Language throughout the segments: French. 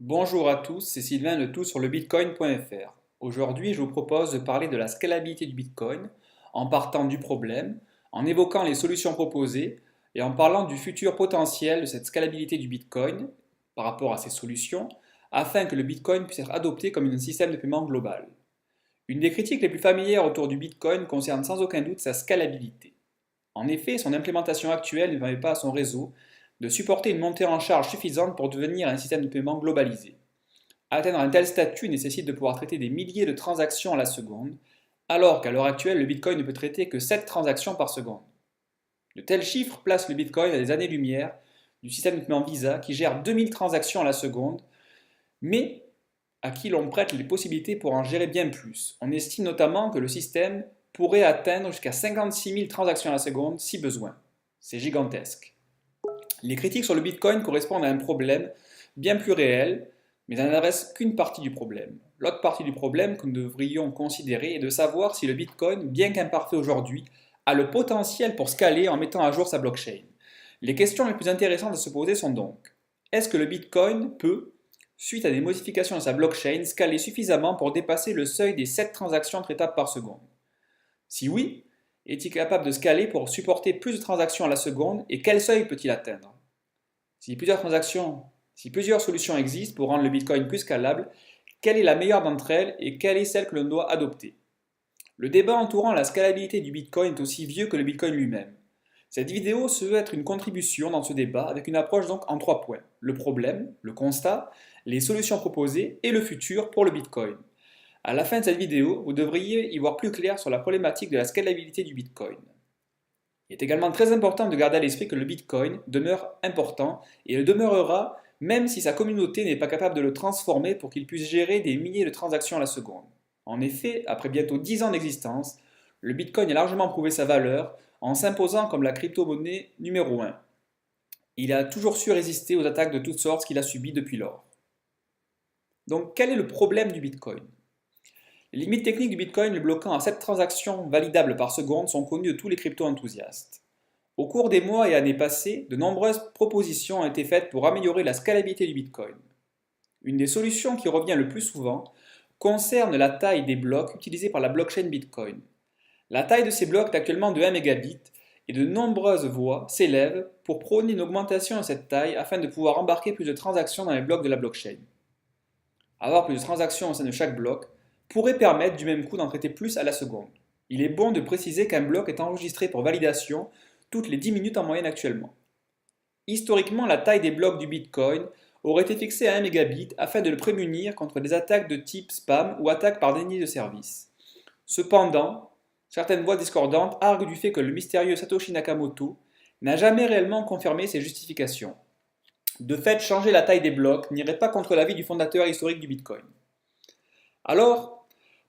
Bonjour à tous, c'est Sylvain de tout sur le bitcoin.fr. Aujourd'hui, je vous propose de parler de la scalabilité du Bitcoin en partant du problème, en évoquant les solutions proposées et en parlant du futur potentiel de cette scalabilité du Bitcoin par rapport à ces solutions afin que le Bitcoin puisse être adopté comme un système de paiement global. Une des critiques les plus familières autour du Bitcoin concerne sans aucun doute sa scalabilité. En effet, son implémentation actuelle ne permet pas à son réseau de supporter une montée en charge suffisante pour devenir un système de paiement globalisé. Atteindre un tel statut nécessite de pouvoir traiter des milliers de transactions à la seconde, alors qu'à l'heure actuelle, le Bitcoin ne peut traiter que 7 transactions par seconde. De tels chiffres placent le Bitcoin à des années-lumière du système de paiement Visa qui gère 2000 transactions à la seconde, mais à qui l'on prête les possibilités pour en gérer bien plus. On estime notamment que le système pourrait atteindre jusqu'à 56 000 transactions à la seconde si besoin. C'est gigantesque. Les critiques sur le Bitcoin correspondent à un problème bien plus réel, mais elles n'adressent qu'une partie du problème. L'autre partie du problème que nous devrions considérer est de savoir si le Bitcoin, bien qu'imparfait aujourd'hui, a le potentiel pour scaler en mettant à jour sa blockchain. Les questions les plus intéressantes à se poser sont donc: est-ce que le Bitcoin peut, suite à des modifications de sa blockchain, scaler suffisamment pour dépasser le seuil des 7 transactions traitables par seconde? Si oui, est-il capable de scaler pour supporter plus de transactions à la seconde et quel seuil peut-il atteindre? Si plusieurs solutions existent pour rendre le Bitcoin plus scalable, quelle est la meilleure d'entre elles et quelle est celle que l'on doit adopter? Le débat entourant la scalabilité du Bitcoin est aussi vieux que le Bitcoin lui-même. Cette vidéo se veut être une contribution dans ce débat avec une approche donc en 3 points: le problème, le constat, les solutions proposées et le futur pour le Bitcoin. À la fin de cette vidéo, vous devriez y voir plus clair sur la problématique de la scalabilité du Bitcoin. Il est également très important de garder à l'esprit que le Bitcoin demeure important et le demeurera même si sa communauté n'est pas capable de le transformer pour qu'il puisse gérer des milliers de transactions à la seconde. En effet, après bientôt 10 ans d'existence, le Bitcoin a largement prouvé sa valeur en s'imposant comme la crypto-monnaie numéro 1. Il a toujours su résister aux attaques de toutes sortes qu'il a subies depuis lors. Donc quel est le problème du Bitcoin? Les limites techniques du Bitcoin le bloquant à 7 transactions validables par seconde sont connues de tous les crypto-enthousiastes. Au cours des mois et années passées, de nombreuses propositions ont été faites pour améliorer la scalabilité du Bitcoin. Une des solutions qui revient le plus souvent concerne la taille des blocs utilisés par la blockchain Bitcoin. La taille de ces blocs est actuellement de 1 mégabit et de nombreuses voix s'élèvent pour prôner une augmentation de cette taille afin de pouvoir embarquer plus de transactions dans les blocs de la blockchain. Avoir plus de transactions au sein de chaque bloc pourrait permettre du même coup d'en traiter plus à la seconde. Il est bon de préciser qu'un bloc est enregistré pour validation toutes les 10 minutes en moyenne actuellement. Historiquement, la taille des blocs du Bitcoin aurait été fixée à 1 mégabit afin de le prémunir contre des attaques de type spam ou attaques par déni de service. Cependant, certaines voix discordantes arguent du fait que le mystérieux Satoshi Nakamoto n'a jamais réellement confirmé ses justifications. De fait, changer la taille des blocs n'irait pas contre l'avis du fondateur historique du Bitcoin. Alors,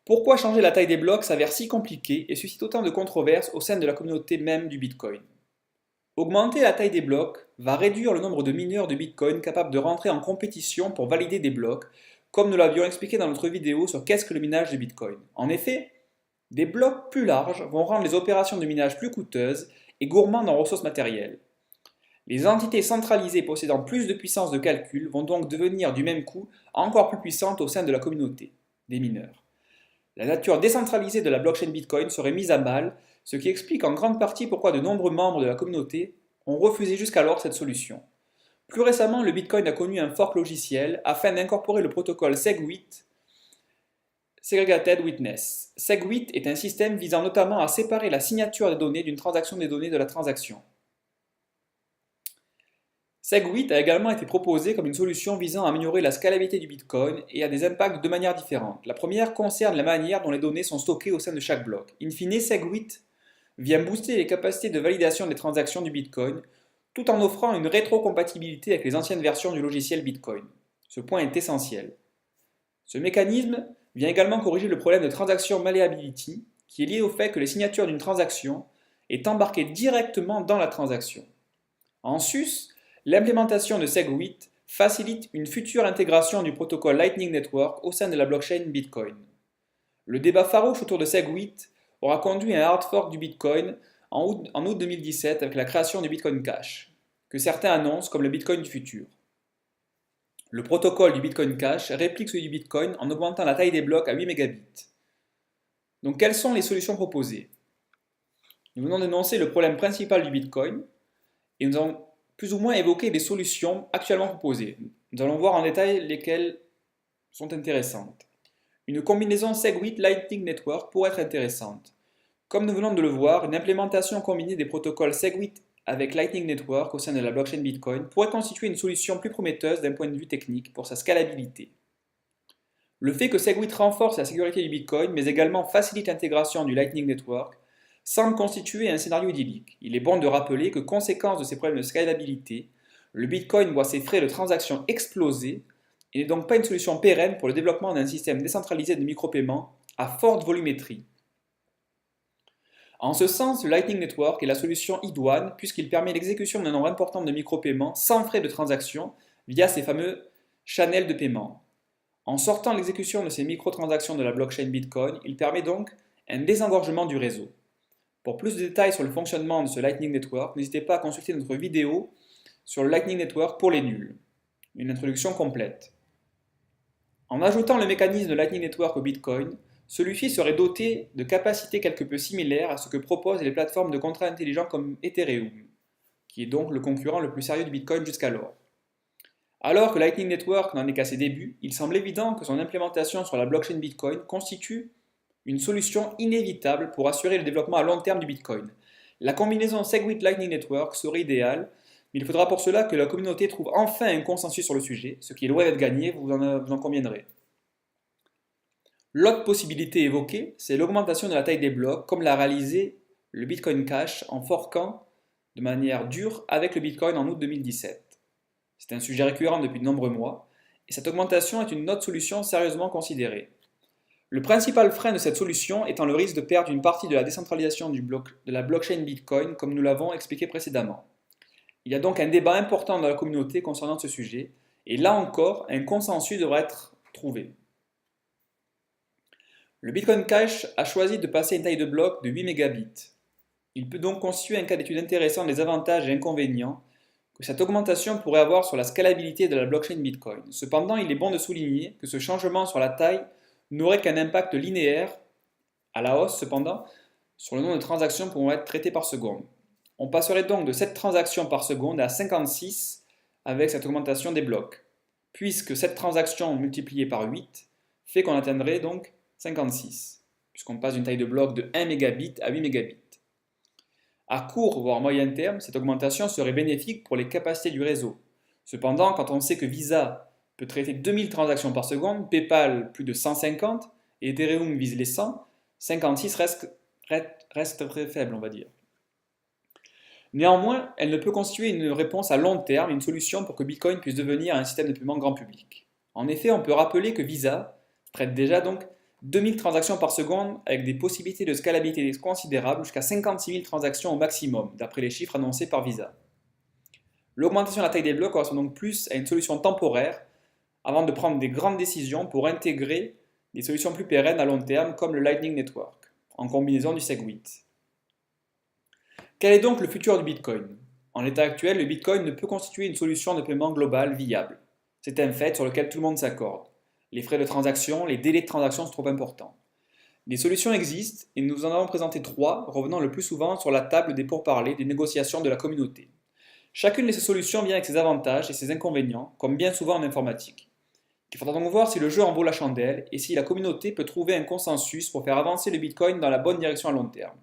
pourquoi changer la taille des blocs s'avère si compliqué et suscite autant de controverses au sein de la communauté même du Bitcoin? Augmenter la taille des blocs va réduire le nombre de mineurs de Bitcoin capables de rentrer en compétition pour valider des blocs, comme nous l'avions expliqué dans notre vidéo sur qu'est-ce que le minage de Bitcoin. En effet, des blocs plus larges vont rendre les opérations de minage plus coûteuses et gourmandes en ressources matérielles. Les entités centralisées possédant plus de puissance de calcul vont donc devenir du même coup encore plus puissantes au sein de la communauté des mineurs. La nature décentralisée de la blockchain Bitcoin serait mise à mal, ce qui explique en grande partie pourquoi de nombreux membres de la communauté ont refusé jusqu'alors cette solution. Plus récemment, le Bitcoin a connu un fork logiciel afin d'incorporer le protocole SegWit, Segregated Witness. SegWit est un système visant notamment à séparer la signature des données d'une transaction des données de la transaction. SegWit a également été proposé comme une solution visant à améliorer la scalabilité du Bitcoin et a des impacts de deux manières différentes. La première concerne la manière dont les données sont stockées au sein de chaque bloc. In fine, SegWit vient booster les capacités de validation des transactions du Bitcoin tout en offrant une rétrocompatibilité avec les anciennes versions du logiciel Bitcoin. Ce point est essentiel. Ce mécanisme vient également corriger le problème de transaction malleability qui est lié au fait que les signatures d'une transaction est embarquée directement dans la transaction. En sus, l'implémentation de SegWit facilite une future intégration du protocole Lightning Network au sein de la blockchain Bitcoin. Le débat farouche autour de SegWit aura conduit à un hard fork du Bitcoin en août 2017 avec la création du Bitcoin Cash, que certains annoncent comme le Bitcoin du futur. Le protocole du Bitcoin Cash réplique celui du Bitcoin en augmentant la taille des blocs à 8 mégabits. Donc quelles sont les solutions proposées? Nous venons d'énoncer le problème principal du Bitcoin et nous allons plus ou moins évoquer les solutions actuellement proposées. Nous allons voir en détail lesquelles sont intéressantes. Une combinaison Segwit Lightning Network pourrait être intéressante. Comme nous venons de le voir, une implémentation combinée des protocoles Segwit avec Lightning Network au sein de la blockchain Bitcoin pourrait constituer une solution plus prometteuse d'un point de vue technique pour sa scalabilité. Le fait que Segwit renforce la sécurité du Bitcoin, mais également facilite l'intégration du Lightning Network, semble constituer un scénario idyllique. Il est bon de rappeler que, conséquence de ces problèmes de scalabilité, le Bitcoin voit ses frais de transaction exploser et n'est donc pas une solution pérenne pour le développement d'un système décentralisé de micropaiement à forte volumétrie. En ce sens, le Lightning Network est la solution idoine puisqu'il permet l'exécution d'un nombre important de micropaiements sans frais de transaction via ces fameux channels de paiement. En sortant l'exécution de ces microtransactions de la blockchain Bitcoin, il permet donc un désengorgement du réseau. Pour plus de détails sur le fonctionnement de ce Lightning Network, n'hésitez pas à consulter notre vidéo sur le Lightning Network pour les nuls, une introduction complète. En ajoutant le mécanisme de Lightning Network au Bitcoin, celui-ci serait doté de capacités quelque peu similaires à ce que proposent les plateformes de contrats intelligents comme Ethereum, qui est donc le concurrent le plus sérieux du Bitcoin jusqu'alors. Alors que Lightning Network n'en est qu'à ses débuts, il semble évident que son implémentation sur la blockchain Bitcoin constitue une solution inévitable pour assurer le développement à long terme du Bitcoin. La combinaison Segwit Lightning Network serait idéale, mais il faudra pour cela que la communauté trouve enfin un consensus sur le sujet, ce qui est loin d'être gagné, vous en conviendrez. L'autre possibilité évoquée, c'est l'augmentation de la taille des blocs, comme l'a réalisé le Bitcoin Cash en forquant de manière dure avec le Bitcoin en août 2017. C'est un sujet récurrent depuis de nombreux mois, et cette augmentation est une autre solution sérieusement considérée. Le principal frein de cette solution étant le risque de perdre une partie de la décentralisation de la blockchain Bitcoin, comme nous l'avons expliqué précédemment. Il y a donc un débat important dans la communauté concernant ce sujet, et là encore, un consensus devra être trouvé. Le Bitcoin Cash a choisi de passer à une taille de bloc de 8 mégabits. Il peut donc constituer un cas d'étude intéressant des avantages et inconvénients que cette augmentation pourrait avoir sur la scalabilité de la blockchain Bitcoin. Cependant, il est bon de souligner que ce changement sur la taille n'aurait qu'un impact linéaire, à la hausse cependant, sur le nombre de transactions pouvant être traitées par seconde. On passerait donc de 7 transactions par seconde à 56 avec cette augmentation des blocs, puisque cette transaction multipliée par 8 fait qu'on atteindrait donc 56, puisqu'on passe d'une taille de bloc de 1 mégabit à 8 mégabits. À court voire moyen terme, cette augmentation serait bénéfique pour les capacités du réseau. Cependant, quand on sait que Visa peut traiter 2000 transactions par seconde, PayPal plus de 150 et Ethereum vise les 100, 56 reste très faible, on va dire. Néanmoins, elle ne peut constituer une réponse à long terme, une solution pour que Bitcoin puisse devenir un système de paiement grand public. En effet, on peut rappeler que Visa traite déjà donc 2000 transactions par seconde avec des possibilités de scalabilité considérables jusqu'à 56 000 transactions au maximum, d'après les chiffres annoncés par Visa. L'augmentation de la taille des blocs correspond donc plus à une solution temporaire avant de prendre des grandes décisions pour intégrer des solutions plus pérennes à long terme comme le Lightning Network, en combinaison du Segwit. Quel est donc le futur du Bitcoin? En l'état actuel, le Bitcoin ne peut constituer une solution de paiement globale viable. C'est un fait sur lequel tout le monde s'accorde. Les frais de transaction, les délais de transaction sont trop importants. Des solutions existent et nous en avons présenté 3, revenant le plus souvent sur la table des pourparlers des négociations de la communauté. Chacune de ces solutions vient avec ses avantages et ses inconvénients, comme bien souvent en informatique. Il faudra donc voir si le jeu en vaut la chandelle et si la communauté peut trouver un consensus pour faire avancer le Bitcoin dans la bonne direction à long terme.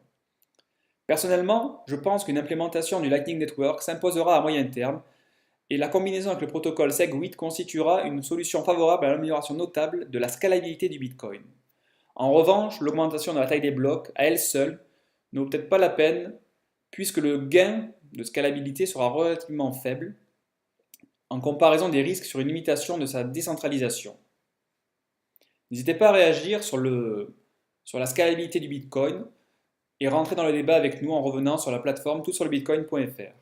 Personnellement, je pense qu'une implémentation du Lightning Network s'imposera à moyen terme et la combinaison avec le protocole Segwit constituera une solution favorable à l'amélioration notable de la scalabilité du Bitcoin. En revanche, l'augmentation de la taille des blocs, à elle seule, ne vaut peut-être pas la peine, puisque le gain de scalabilité sera relativement faible, en comparaison des risques sur une limitation de sa décentralisation. N'hésitez pas à réagir sur la scalabilité du Bitcoin et rentrer dans le débat avec nous en revenant sur la plateforme toutsurlebitcoin.fr.